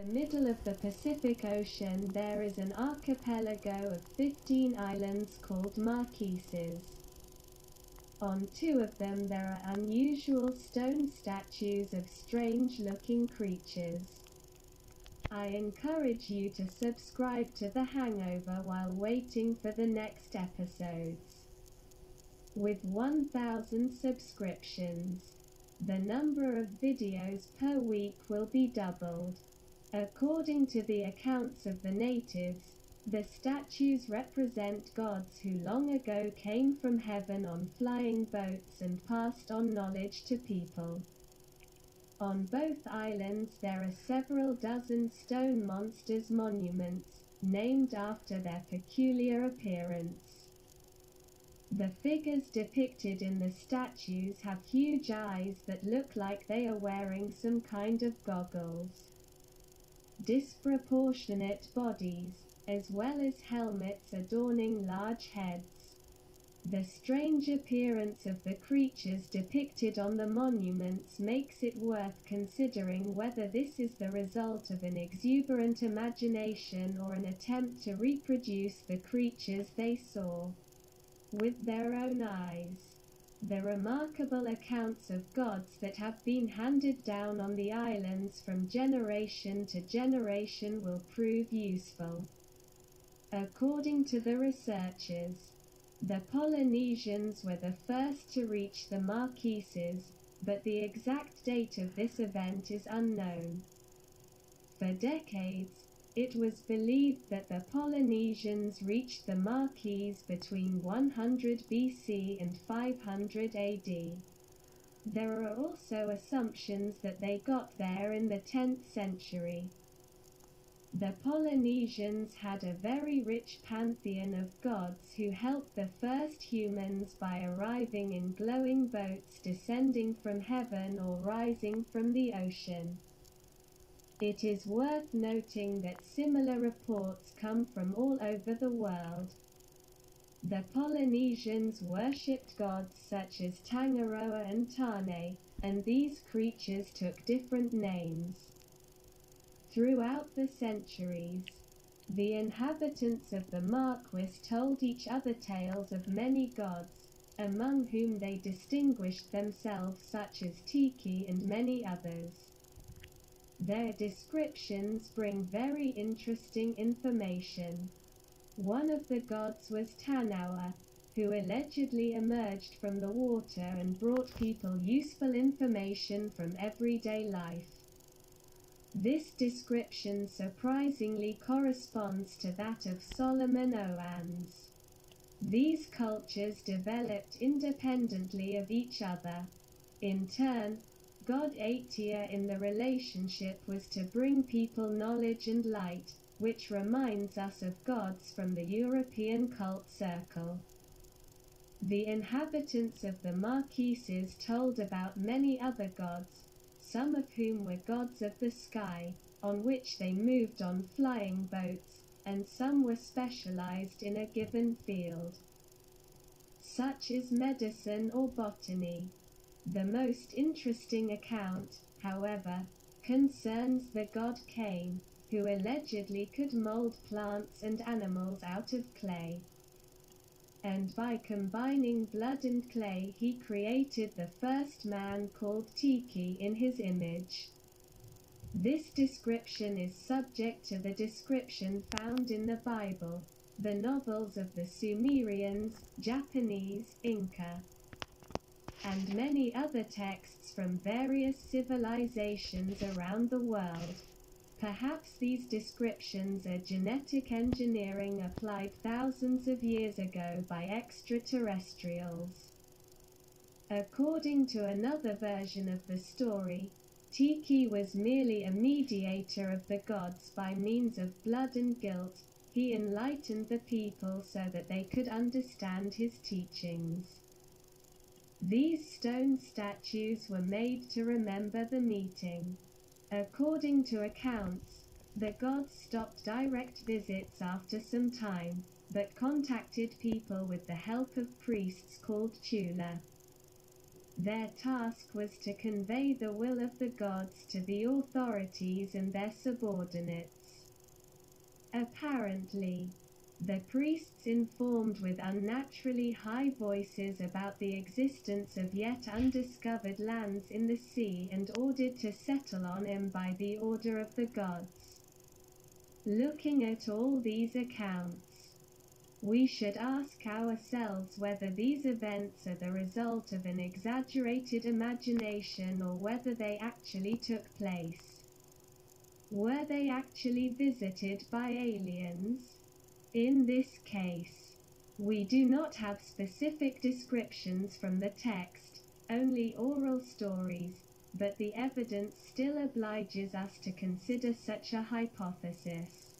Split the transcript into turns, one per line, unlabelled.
In the middle of the Pacific Ocean there is an archipelago of 15 islands called Marquesas. On 2 of them there are unusual stone statues of strange-looking creatures. I encourage you to subscribe to The Hangover while waiting for the next episodes. With 1,000 subscriptions, the number of videos per week will be doubled. According to the accounts of the natives, the statues represent gods who long ago came from heaven on flying boats and passed on knowledge to people. On both islands there are several dozen stone monsters monuments, named after their peculiar appearance. The figures depicted in the statues have huge eyes that look like they are wearing some kind of goggles. Disproportionate bodies, as well as helmets adorning large heads. The strange appearance of the creatures depicted on the monuments makes it worth considering whether this is the result of an exuberant imagination or an attempt to reproduce the creatures they saw with their own eyes. The remarkable accounts of gods that have been handed down on the islands from generation to generation will prove useful. According to the researchers, the Polynesians were the first to reach the Marquesas, but the exact date of this event is unknown. For decades, it was believed that the Polynesians reached the Marquesas between 100 BC and 500 AD. There are also assumptions that they got there in the 10th century. The Polynesians had a very rich pantheon of gods who helped the first humans by arriving in glowing boats descending from heaven or rising from the ocean. It is worth noting that similar reports come from all over the world. The Polynesians worshipped gods such as Tangaroa and Tane, and these creatures took different names. Throughout the centuries, the inhabitants of the Marquesas told each other tales of many gods, among whom they distinguished themselves such as Tiki and many others. Their descriptions bring very interesting information. One of the gods was Tanawa, who allegedly emerged from the water and brought people useful information from everyday life. This description surprisingly corresponds to that of Solomon Oan's. These cultures developed independently of each other. In turn, God Atia in the relationship was to bring people knowledge and light, which reminds us of gods from the European cult circle. The inhabitants of the Marquesas told about many other gods, some of whom were gods of the sky, on which they moved on flying boats, and some were specialized in a given field, such as medicine or botany. The most interesting account, however, concerns the god Cain, who allegedly could mold plants and animals out of clay. And by combining blood and clay he created the first man called Tiki in his image. This description is subject to the description found in the Bible, the novels of the Sumerians, Japanese, Inca, and many other texts from various civilizations around the world. Perhaps these descriptions are genetic engineering applied thousands of years ago by extraterrestrials. According to another version of the story, Tiki was merely a mediator of the gods by means of blood and guilt. He enlightened the people so that they could understand his teachings. These stone statues were made to remember the meeting. According to accounts, the gods stopped direct visits after some time, but contacted people with the help of priests called Chula. Their task was to convey the will of the gods to the authorities and their subordinates. Apparently, the priests informed with unnaturally high voices about the existence of yet undiscovered lands in the sea and ordered to settle on them by the order of the gods. Looking at all these accounts, we should ask ourselves whether these events are the result of an exaggerated imagination or whether they actually took place. Were they actually visited by aliens? In this case, we do not have specific descriptions from the text, only oral stories, but the evidence still obliges us to consider such a hypothesis.